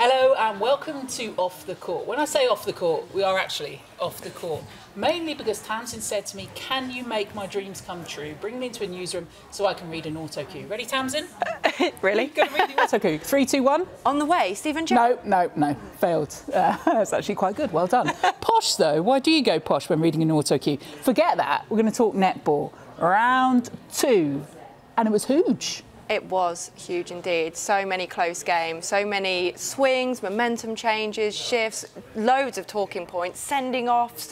Hello and welcome to Off the Court. When I say off the court, we are actually off the court. Mainly because Tamsin said to me, can you make my dreams come true? Bring me into a newsroom so I can read an auto cue. Ready, Tamsin? Really? Go read the auto cue. 3, 2, 1. On the way, Stephen Jones. No. Failed. That's actually quite good. Well done. Posh, though. Why do you go posh when reading an auto cue? Forget that. We're going to talk netball. Round 2. And it was huge. It was huge indeed. So many close games, so many swings, momentum changes, shifts, loads of talking points, sending offs,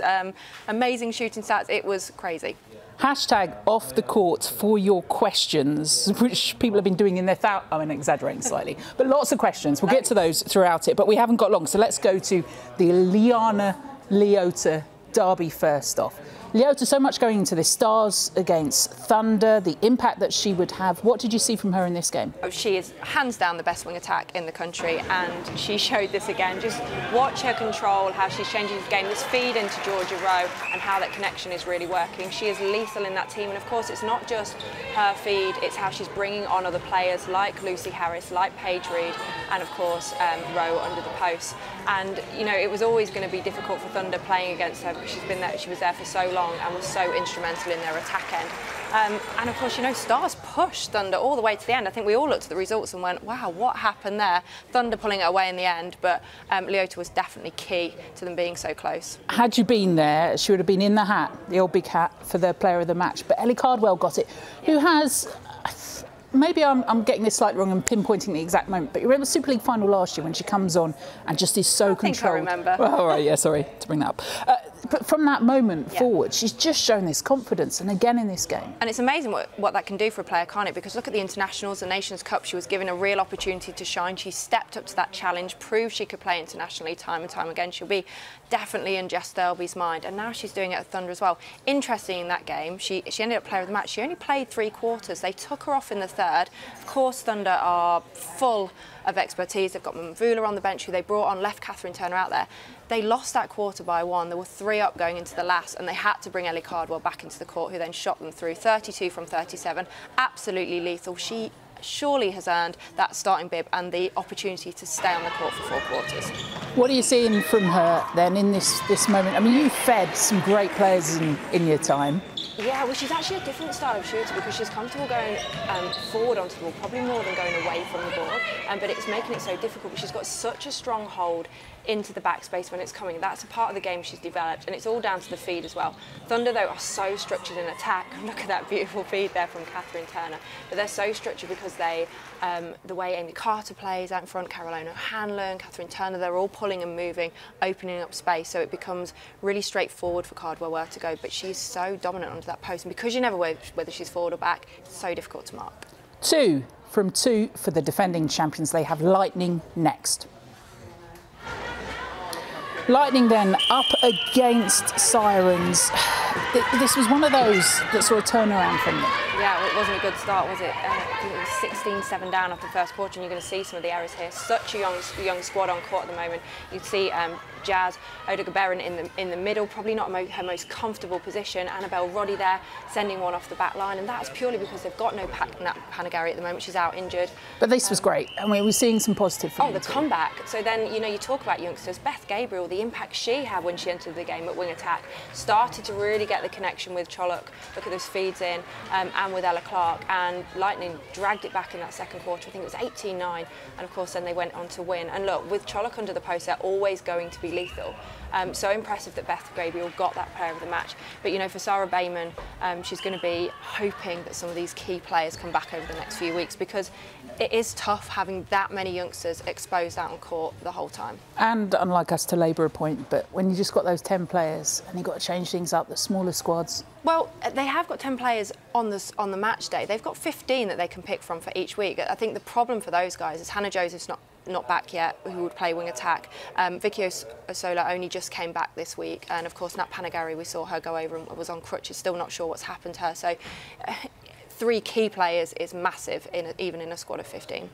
amazing shooting stats. It was crazy. Hashtag off the court for your questions, which people have been doing in their I'm exaggerating slightly, but lots of questions. We'll get to those throughout it, but we haven't got long. So let's go to the Liana Liotta derby first off. Liotta, so much going into this. Stars against Thunder, the impact that she would have. What did you see from her in this game? She is hands down the best wing attack in the country, and she showed this again. Just watch her control, how she's changing the game, this feed into Georgia Rowe, and how that connection is really working. She is lethal in that team, and of course it's not just her feed, it's how she's bringing on other players like Lucy Harris, like Paige Reed, and of course Rowe under the post. And you know, it was always going to be difficult for Thunder playing against her because she was there for so long and was so instrumental in their attack end. And of course, you know, Stars pushed Thunder all the way to the end. I think we all looked at the results and went, wow, what happened there? Thunder pulling it away in the end, but Liotta was definitely key to them being so close. Had you been there, she would have been in the hat, the old big hat, for the player of the match. But Ellie Cardwell got it, who has... Maybe I'm getting this slightly wrong and pinpointing the exact moment, but you remember the Super League final last year when she comes on and just is so controlled? I remember. Well, all right, yeah, sorry to bring that up. But from that moment forward, she's just shown this confidence, and again in this game. And it's amazing what that can do for a player, can't it? Because look at the internationals, the Nations Cup, she was given a real opportunity to shine. She stepped up to that challenge, proved she could play internationally time and time again. She'll be definitely in Jess Thirlby's mind, and now she's doing it at Thunder as well. Interesting in that game, she ended up player of the match. She only played 3 quarters. They took her off in the third. Of course, Thunder are full of expertise. They've got Mvula on the bench, who they brought on, left Catherine Turner out there. They lost that quarter by 1. There were 3 up going into the last, and they had to bring Ellie Cardwell back into the court, who then shot them through 32 from 37. Absolutely lethal. She surely has earned that starting bib and the opportunity to stay on the court for 4 quarters. What are you seeing from her then in this moment? I mean, you fed some great players in your time. Yeah, well, she's actually a different style of shooter because she's comfortable going forward onto the ball, probably more than going away from the ball, but it's making it so difficult. But she's got such a strong hold into the backspace when it's coming. That's a part of the game she's developed, and it's all down to the feed as well. Thunder, though, are so structured in attack. Look at that beautiful feed there from Catherine Turner. But they're so structured because they, the way Amy Carter plays out in front, Caroline O'Hanlon, Catherine Turner, they're all pulling and moving, opening up space, so it becomes really straightforward for Cardwell where to go. But she's so dominant under that post, and because you never know whether she's forward or back, it's so difficult to mark. 2 from 2 for the defending champions. They have Lightning next. Lightning then up against Sirens. This was one of those that saw a turnaround from them. Yeah, well, it wasn't a good start, was it? I think it was 16-7 down after the first quarter, and you're going to see some of the errors here. Such a young squad on court at the moment. You can see Jazz Odegaberin in the middle, probably not her most comfortable position. Annabelle Roddy there, sending one off the back line, and that's purely because they've got no Panagari at the moment. She's out injured. But this was great. I mean, we're seeing some positive from the comeback. So then, you know, you talk about youngsters. Beth Gabriel, the impact she had when she entered the game at wing attack, started to really get the connection with Chollock. Look at those feeds in, and with Ella Clark, and Lightning dragged it back in that second quarter. I think it was 18-9, and of course then they went on to win. And look, with Chollock under the post, they're always going to be lethal. So impressive that Beth Gabriel got that player of the match. But you know, for Sarah Bayman, she's going to be hoping that some of these key players come back over the next few weeks, because it is tough having that many youngsters exposed out on court the whole time. And unlike us to labour a point, but when you just got those 10 players and you've got to change things up, the smaller squads. Well, they have got 10 players on the match day. They've got 15 that they can pick from for each week. I think the problem for those guys is Hannah Joseph's not back yet, who would play wing attack. Vicky Osola only just came back this week, and of course Nat Panagari, we saw her go over and was on crutches, still not sure what's happened to her. So 3 key players is massive, even in a squad of 15.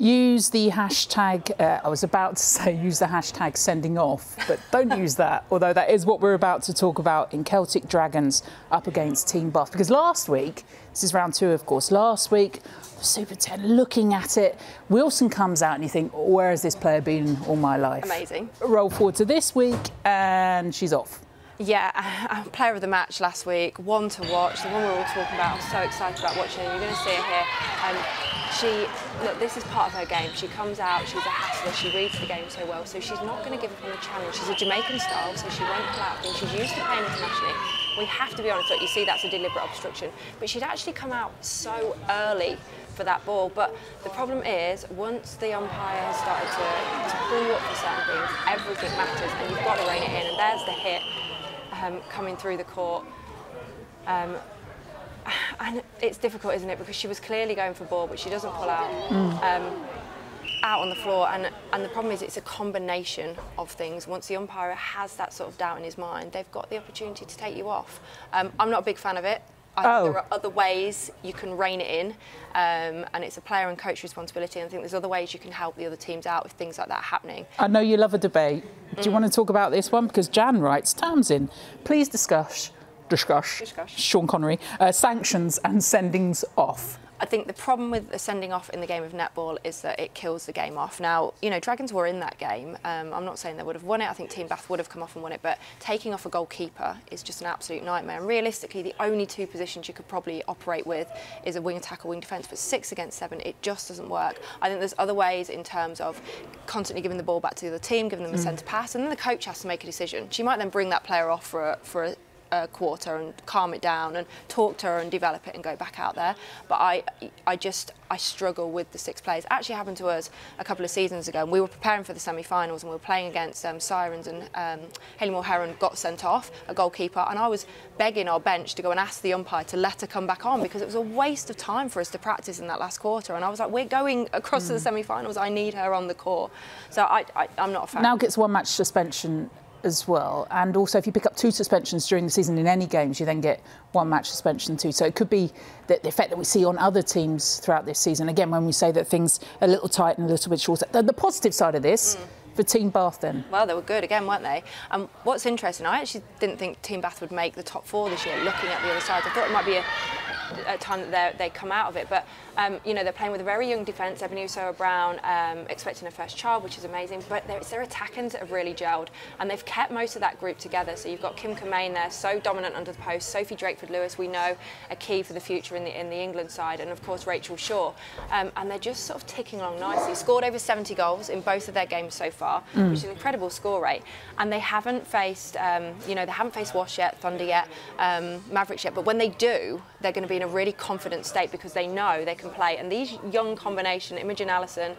Use the hashtag, I was about to say use the hashtag sending off, but don't use that, although that is what we're about to talk about in Celtic Dragons up against Team Bath. Because last week, this is round 2 of course, last week, the Super 10 looking at it, Wilson comes out and you think, where has this player been all my life? Amazing. Roll forward to this week and she's off. Yeah, player of the match last week, one to watch, the one we're all talking about. I'm so excited about watching her. You're going to see her here. Look, this is part of her game. She comes out, she's a hassler, she reads the game so well, so she's not going to give up on the challenge. She's a Jamaican style, so she won't pull out things. She's used to playing internationally. We have to be honest, look, you see that's a deliberate obstruction. But she'd actually come out so early for that ball. But the problem is, once the umpire has started to pull you up for certain things, everything matters, and you've got to rein it in. And there's the hit. Coming through the court. And it's difficult, isn't it? Because she was clearly going for ball, but she doesn't pull out. Out on the floor. And the problem is it's a combination of things. Once the umpire has that sort of doubt in his mind, they've got the opportunity to take you off. I'm not a big fan of it. I think there are other ways you can rein it in, and it's a player and coach responsibility. And I think there's other ways you can help the other teams out with things like that happening. I know you love a debate. Do you want to talk about this one? Because Jan writes, Tamsin, please discuss, Sean Connery, sanctions and sendings off. I think the problem with the sending off in the game of netball is that it kills the game off. Now, you know, Dragons were in that game. I'm not saying they would have won it. I think Team Bath would have come off and won it. But taking off a goalkeeper is just an absolute nightmare. And realistically, the only 2 positions you could probably operate with is a wing attack or wing defence. But 6 against 7, it just doesn't work. I think there's other ways in terms of constantly giving the ball back to the other team, giving them a centre pass, and then the coach has to make a decision. She might then bring that player off for a quarter and calm it down and talk to her and develop it and go back out there. But I struggle with the 6 players. It actually happened to us a couple of seasons ago, and we were preparing for the semi-finals and we were playing against Sirens, and Hayley Moore-Heron got sent off, a goalkeeper, and I was begging our bench to go and ask the umpire to let her come back on because it was a waste of time for us to practice in that last quarter. And I was like, we're going across to the semi-finals, I need her on the court. So I'm not a fan. Now gets 1 match suspension as well, and also if you pick up 2 suspensions during the season in any games, you then get 1 match suspension too. So it could be that the effect that we see on other teams throughout this season. Again, when we say that things are a little tight and a little bit shorter. The positive side of this for Team Bath then? Well, they were good again, weren't they? What's interesting, I actually didn't think Team Bath would make the top 4 this year, looking at the other side. I thought it might be a time that they come out of it, but you know, they're playing with a very young defence. Ebenezer Brown expecting a first child, which is amazing, but it's their attackers that have really gelled, and they've kept most of that group together. So you've got Kim Kermain there, so dominant under the post, Sophie Drakeford-Lewis, we know, a key for the future in the England side, and of course Rachel Shaw, and they're just sort of ticking along nicely. Scored over 70 goals in both of their games so far, which is an incredible score rate, and they haven't faced you know, they haven't faced Wasps yet, Thunder yet, Mavericks yet, but when they do, they're going to be in a really confident state because they know they can play. And these young combination, Imogen Allison,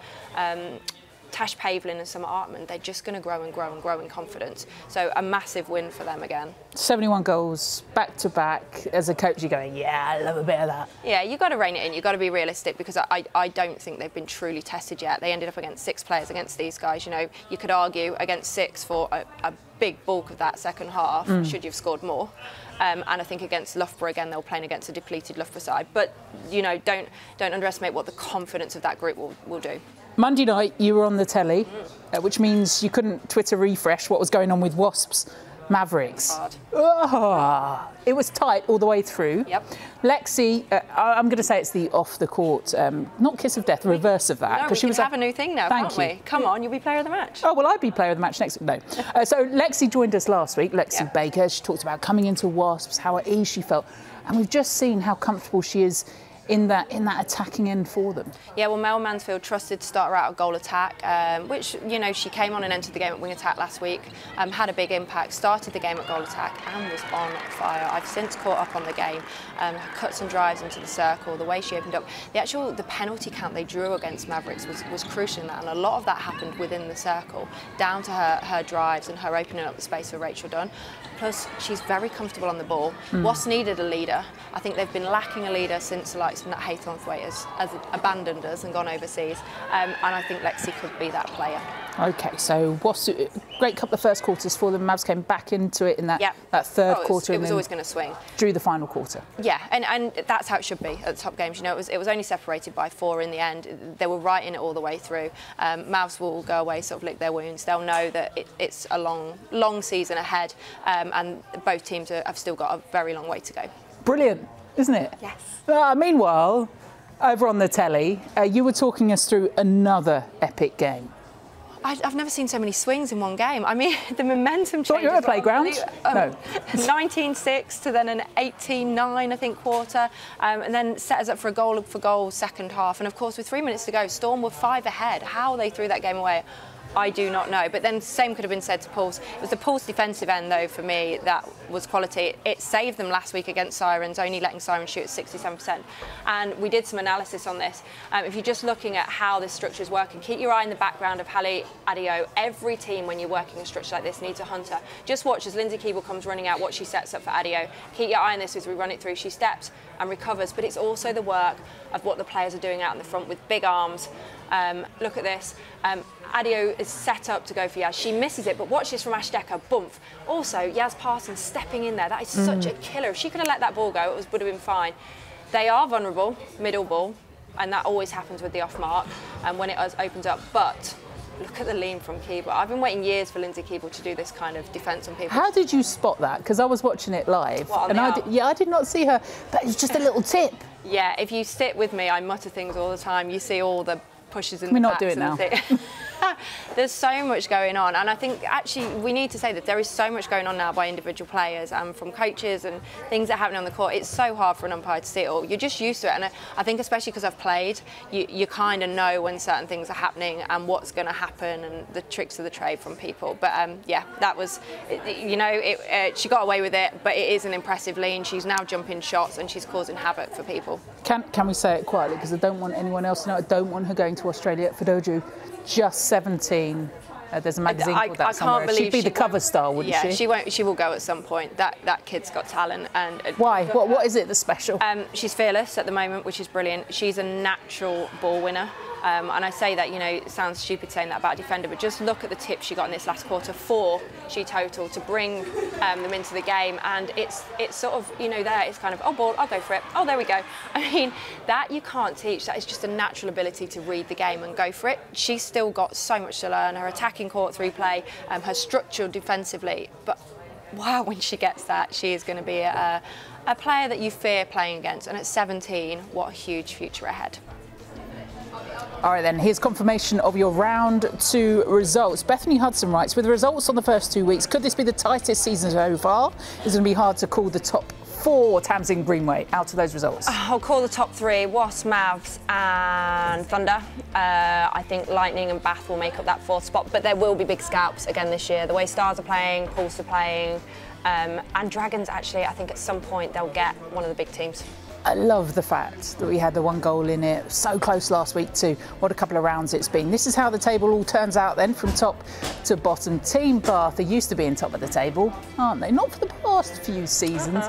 Tash Pavlin and Summer Artman, they're just going to grow and grow and grow in confidence. So a massive win for them again. 71 goals back to back. As a coach, you're going, yeah, I love a bit of that. Yeah, you've got to rein it in. You've got to be realistic because I don't think they've been truly tested yet. They ended up against 6 players against these guys. You know, you could argue against 6 for a big bulk of that second half, should you've scored more. And I think against Loughborough again, they were playing against a depleted Loughborough side. But you know, don't underestimate what the confidence of that group will do. Monday night, you were on the telly, which means you couldn't Twitter refresh what was going on with Wasps, Mavericks. It was tight all the way through. Yep. Lexi, I'm going to say it's the off the court, not kiss of death, the reverse of that. No, we can have a new thing now, can't we? Come on, you'll be player of the match. Oh, well, I'd be player of the match next week. No. So Lexi joined us last week, Lexi Baker. She talked about coming into Wasps, how at ease she felt. And we've just seen how comfortable she is in that attacking end for them. Yeah, well, Mel Mansfield trusted to start her out at goal attack, which, you know, she came on and entered the game at wing attack last week, had a big impact, started the game at goal attack and was on fire. I've since caught up on the game, her cuts and drives into the circle, the way she opened up. The penalty count they drew against Mavericks was crucial in that, and a lot of that happened within the circle, down to her drives and her opening up the space for Rachel Dunn. Plus, she's very comfortable on the ball. Wasps needed a leader. I think they've been lacking a leader since the likes of Nat Haythornthwaite has abandoned us and gone overseas. And I think Lexi could be that player. Okay, so what's great couple of first quarters for them. Mavs came back into it in that third quarter. It was always going to swing. Drew the final quarter. Yeah, and that's how it should be at the top games. You know, it was only separated by 4 in the end. They were right in it all the way through. Mavs will go away, sort of lick their wounds. They'll know that it's a long season ahead, and both teams have still got a very long way to go. Brilliant, isn't it? Yes. Meanwhile, over on the telly, you were talking us through another epic game. I've never seen so many swings in one game. I mean, the momentum change. Thought you were at a playground? No. 19-6 to then an 18-9, I think, quarter, and then set us up for a goal second half. And of course, with 3 minutes to go, Storm were 5 ahead. How they threw that game away, I do not know. But then the same could have been said to Pulse. It was the Pulse defensive end, though, for me, that was quality. It saved them last week against Sirens, only letting Sirens shoot at 67%. And we did some analysis on this. If you're just looking at how this structure is working, keep your eye in the background of Halle Adio. Every team, when you're working a structure like this, needs a hunter. Just watch as Lindsay Keeble comes running out, what she sets up for Adio. Keep your eye on this as we run it through. She steps and recovers, but it's also the work of what the players are doing out in the front with big arms. Look at this. Adio is set up to go for Yaz. She misses it, but watch this from Ash Decker. Boomph. Also, Yaz Parsons stepping in there. That is such a killer. If she could have let that ball go, it would have been fine. They are vulnerable, middle ball, and that always happens with the off mark and when it opens up. But look at the lean from Keeble. I've been waiting years for Lindsay Keeble to do this kind of defence on people. How did you spot that? Because I was watching it live. What, I did not see her, but it's just a little tip. Yeah, if you sit with me, I mutter things all the time. You see all the pushes in Can we the not do it now? There's so much going on, and I think actually we need to say that there is so much going on now by individual players and from coaches and things that are happening on the court. It's so hard for an umpire to see it all. You're just used to it, and I think especially because I've played, you kind of know when certain things are happening and what's going to happen and the tricks of the trade from people. But yeah, that was, you know, she got away with it, but it is an impressive lean. She's now jumping shots and she's causing havoc for people. Can we say it quietly, because I don't want anyone else to know. I don't want her going to Australia for Doju. Just 17. There's a magazine called that somewhere. She'd be the cover star, wouldn't she? Yeah, she will go at some point. That kid's got talent. And why? What is it that's special? She's fearless at the moment, which is brilliant. She's a natural ball winner. And I say that, you know, it sounds stupid saying that about a defender, but just look at the tips she got in this last quarter. 4 she totaled to bring them into the game, and it's sort of, you know, there it's kind of, oh, ball, I'll go for it. Oh, there we go. I mean, that you can't teach. That is just a natural ability to read the game and go for it. She's still got so much to learn. Her attacking court through play, her structure defensively, but wow, when she gets that, she is going to be a player that you fear playing against. And at 17, what a huge future ahead. All right, then, here's confirmation of your round 2 results. Bethany Hudson writes, with the results on the first 2 weeks, could this be the tightest season so far? It's going to be hard to call the top 4, Tamsin Greenway, out of those results. I'll call the top 3, Wasps, Mavs and Thunder. I think Lightning and Beth will make up that 4th spot, but there will be big scalps again this year. The way Stars are playing, Pulse are playing, and Dragons, actually, I think at some point they'll get one of the big teams. I love the fact that we had the 1 goal in it, so close last week too. What a couple of rounds it's been. This is how the table all turns out then, from top to bottom. Team Bath are used to being top of the table, aren't they? Not for the past few seasons.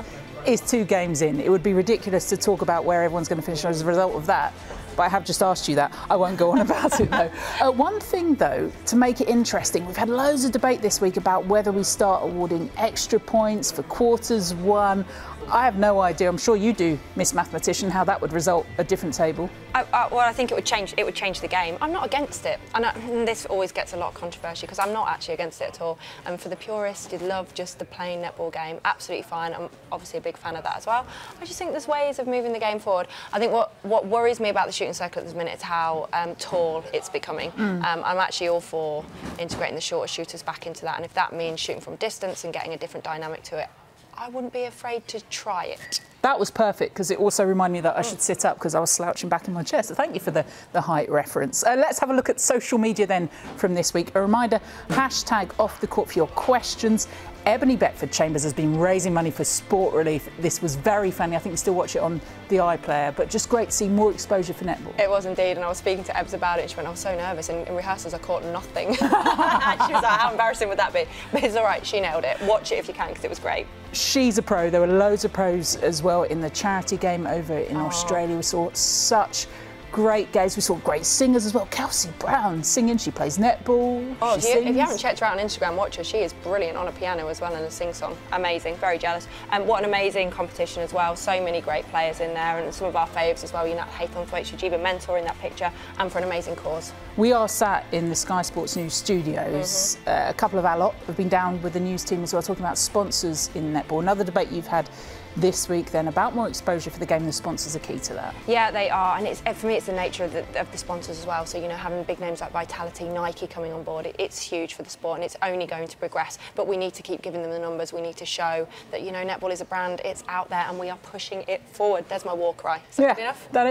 It's 2 games in. It would be ridiculous to talk about where everyone's going to finish as a result of that. But I have just asked you that. I won't go on about it though. One thing though, to make it interesting, we've had loads of debate this week about whether we start awarding extra points for quarters 1. I have no idea. I'm sure you do, Miss Mathematician, how that would result a different table. Well, I think it would change the game. I'm not against it. And this always gets a lot of controversy because I'm not actually against it at all. And for the purists who love just the plain netball game, absolutely fine. I'm obviously a big fan of that as well. I just think there's ways of moving the game forward. I think what worries me about the shooting circle at this minute is how tall it's becoming. I'm actually all for integrating the shorter shooters back into that. And if that means shooting from distance and getting a different dynamic to it, I wouldn't be afraid to try it. That was perfect, because it also reminded me that I should sit up because I was slouching back in my chair. So thank you for the height reference. Let's have a look at social media then from this week. A reminder, hashtag off the court for your questions. Ebony Beckford Chambers has been raising money for Sport Relief. This was very funny. I think you still watch it on the iPlayer, but just great to see more exposure for netball. It was indeed, and I was speaking to Ebs about it. She went, I was so nervous. In rehearsals, I caught nothing. She was like, how embarrassing would that be? But it's all right, she nailed it. Watch it if you can, because it was great. She's a pro. There were loads of pros as well in the charity game over in Australia. We saw such great games. We saw great singers as well. Kelsey Brown singing. She plays netball. Oh, if you haven't checked her out on Instagram, watch her. She is brilliant on a piano as well and a sing-song. Amazing. Very jealous. And what an amazing competition as well. So many great players in there, and some of our faves as well. Nat Haythorne for HG, mentor in that picture, and for an amazing cause. We are sat in the Sky Sports News studios. A couple of our lot have been down with the news team as well, talking about sponsors in netball. Another debate you've had this week then about more exposure for the game. The sponsors are key to that. Yeah, they are, and for me it's the nature of the sponsors as well. So having big names like Vitality, Nike coming on board, it's huge for the sport, and it's only going to progress. But we need to keep giving them the numbers. We need to show that netball is a brand, it's out there, and we are pushing it forward. There's my war cry. Is that good enough? Yeah,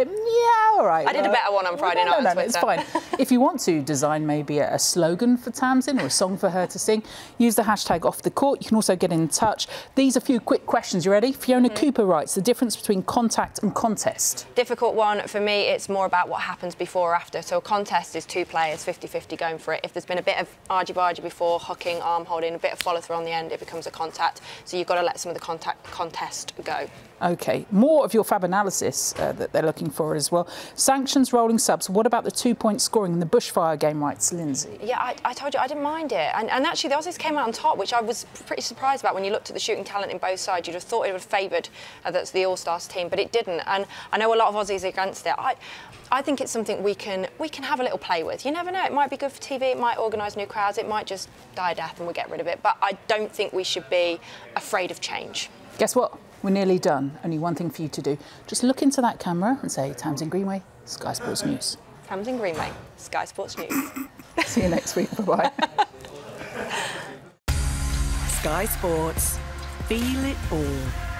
all right. I did a better one on Friday night on Twitter. It's fine. If you want to design maybe a slogan for Tamsin or a song for her to sing, use the hashtag #OffTheCourt. You can also get in touch. These are a few quick questions. You ready? Fiona Cooper writes, the difference between contact and contest. Difficult one for me. It's more about what happens before or after. So a contest is two players 50-50 going for it. If there's been a bit of argy-bargy before, hooking, arm holding, a bit of follow-through on the end, it becomes a contact. So you've got to let some of the contest go. OK, more of your fab analysis that they're looking for as well. Sanctions, rolling subs. What about the 2-point scoring in the bushfire game, writes Lindsay? Yeah, I told you I didn't mind it. And actually the Aussies came out on top, which I was pretty surprised about. When you looked at the shooting talent in both sides, you'd have thought it would have favoured that's the All-Stars team, but it didn't. And I know a lot of Aussies are against it. I think it's something we can have a little play with. You never know, it might be good for TV, it might organise new crowds, it might just die a death and we'll get rid of it. But I don't think we should be afraid of change. Guess what? We're nearly done. Only one thing for you to do. Just look into that camera and say, Tamsin Greenway, Sky Sports News. Tamsin Greenway, Sky Sports News. See you next week. Bye-bye. Sky Sports. Feel it all.